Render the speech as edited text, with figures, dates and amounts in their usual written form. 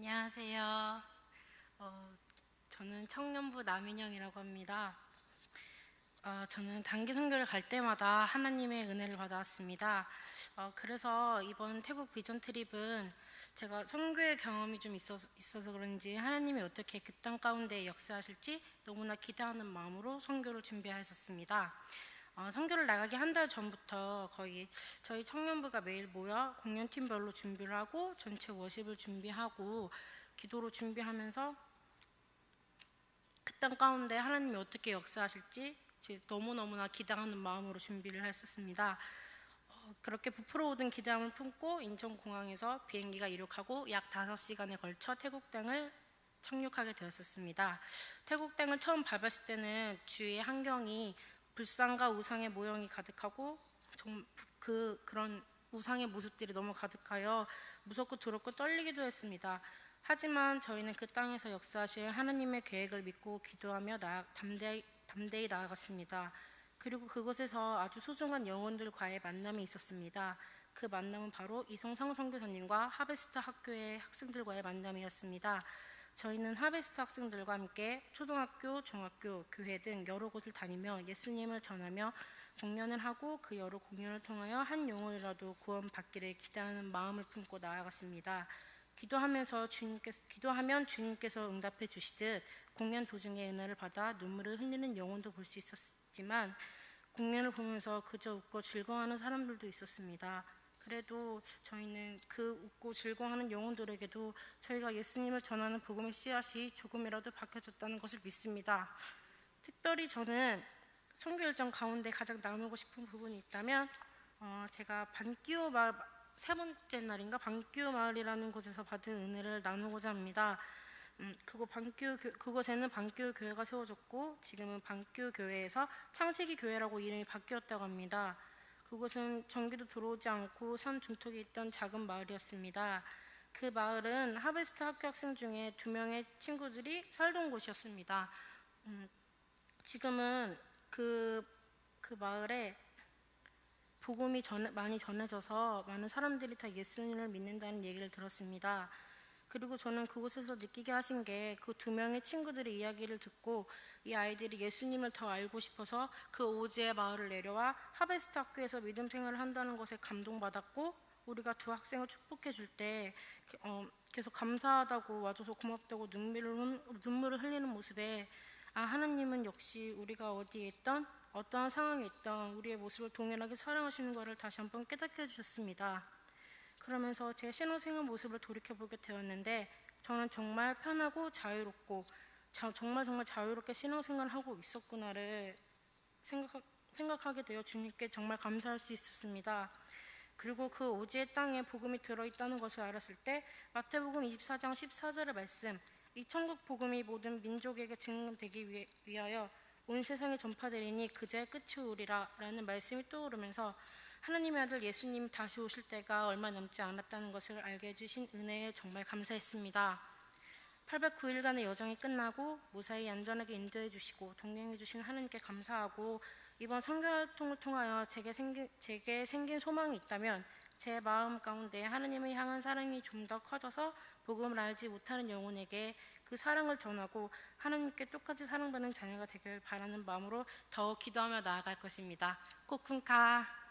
안녕하세요. 저는 청년부 남인영이라고 합니다. 저는 단기 선교를 갈 때마다 하나님의 은혜를 받아왔습니다. 그래서 이번 태국 비전 트립은 제가 선교의 경험이 좀 있어서 그런지 하나님이 어떻게 그 땅 가운데 역사하실지 너무나 기대하는 마음으로 선교를 준비하였었습니다. 선교를 나가기 한 달 전부터 거의 저희 청년부가 매일 모여 공연팀별로 준비를 하고 전체 워십을 준비하고 기도로 준비하면서 그 땅 가운데 하나님이 어떻게 역사하실지 너무너무나 기대하는 마음으로 준비를 했었습니다. 그렇게 부풀어 오던 기대함을 품고 인천공항에서 비행기가 이륙하고 약 5시간에 걸쳐 태국 땅을 착륙하게 되었었습니다. 태국 땅을 처음 밟았을 때는 주위의 환경이 불상과 우상의 모형이 가득하고 그런 우상의 모습들이 너무 가득하여 무섭고 두렵고 떨리기도 했습니다. 하지만 저희는 그 땅에서 역사하실 하나님의 계획을 믿고 기도하며 담대히 나아갔습니다. 그리고 그곳에서 아주 소중한 영혼들과의 만남이 있었습니다. 그 만남은 바로 이성상 선교사님과 하베스트 학교의 학생들과의 만남이었습니다. 저희는 하베스트 학생들과 함께 초등학교, 중학교, 교회 등 여러 곳을 다니며 예수님을 전하며 공연을 하고 그 여러 공연을 통하여 한 영혼이라도 구원받기를 기대하는 마음을 품고 나아갔습니다. 기도하면 주님께서 응답해 주시듯 공연 도중에 은혜를 받아 눈물을 흘리는 영혼도 볼 수 있었지만 공연을 보면서 그저 웃고 즐거워하는 사람들도 있었습니다. 그래도 저희는 그 웃고 즐거워하는 영혼들에게도 저희가 예수님을 전하는 복음의 씨앗이 조금이라도 박혀졌다는 것을 믿습니다. 특별히 저는 선교 일정 가운데 가장 나누고 싶은 부분이 있다면 제가 반기호 마을 세 번째 날인가 반기호 마을이라는 곳에서 받은 은혜를 나누고자 합니다. 그곳에는 반기호 교회가 세워졌고 지금은 반기호 교회에서 창세기 교회라고 이름이 바뀌었다고 합니다. 그곳은 전기도 들어오지 않고 산 중턱에 있던 작은 마을이었습니다. 그 마을은 하베스트 학교 학생 중에 2명의 친구들이 살던 곳이었습니다. 지금은 그 마을에 복음이 많이 전해져서 많은 사람들이 다 예수님을 믿는다는 얘기를 들었습니다. 그리고 저는 그곳에서 느끼게 하신 게 그 2명의 친구들의 이야기를 듣고 이 아이들이 예수님을 더 알고 싶어서 그 오지의 마을을 내려와 하베스트 학교에서 믿음 생활을 한다는 것에 감동받았고 우리가 두 학생을 축복해 줄 때 계속 감사하다고 와줘서 고맙다고 눈물을 흘리는 모습에 하나님은 역시 우리가 어디에 있던 어떠한 상황에 있던 우리의 모습을 동일하게 사랑하시는 것을 다시 한번 깨닫게 해주셨습니다. 그러면서 제 신앙생활 모습을 돌이켜보게 되었는데 저는 정말 편하고 자유롭고 정말 자유롭게 신앙생활을 하고 있었구나를 생각하게 되어 주님께 정말 감사할 수 있었습니다. 그리고 그 오지의 땅에 복음이 들어있다는 것을 알았을 때 마태복음 24장 14절의 말씀 이 천국 복음이 모든 민족에게 증언되기 위하여 온 세상에 전파되리니 그제야 끝이 오리라 라는 말씀이 떠오르면서 하나님의 아들 예수님 다시 오실 때가 얼마 남지 않았다는 것을 알게 해주신 은혜에 정말 감사했습니다. 809일간의 여정이 끝나고 무사히 안전하게 인도해 주시고 동행해 주신 하나님께 감사하고 이번 선교활동을 통하여 제게 생긴 소망이 있다면 제 마음 가운데 하나님을 향한 사랑이 좀 더 커져서 복음을 알지 못하는 영혼에게 그 사랑을 전하고 하나님께 똑같이 사랑받는 자녀가 되길 바라는 마음으로 더 기도하며 나아갈 것입니다. 코쿤카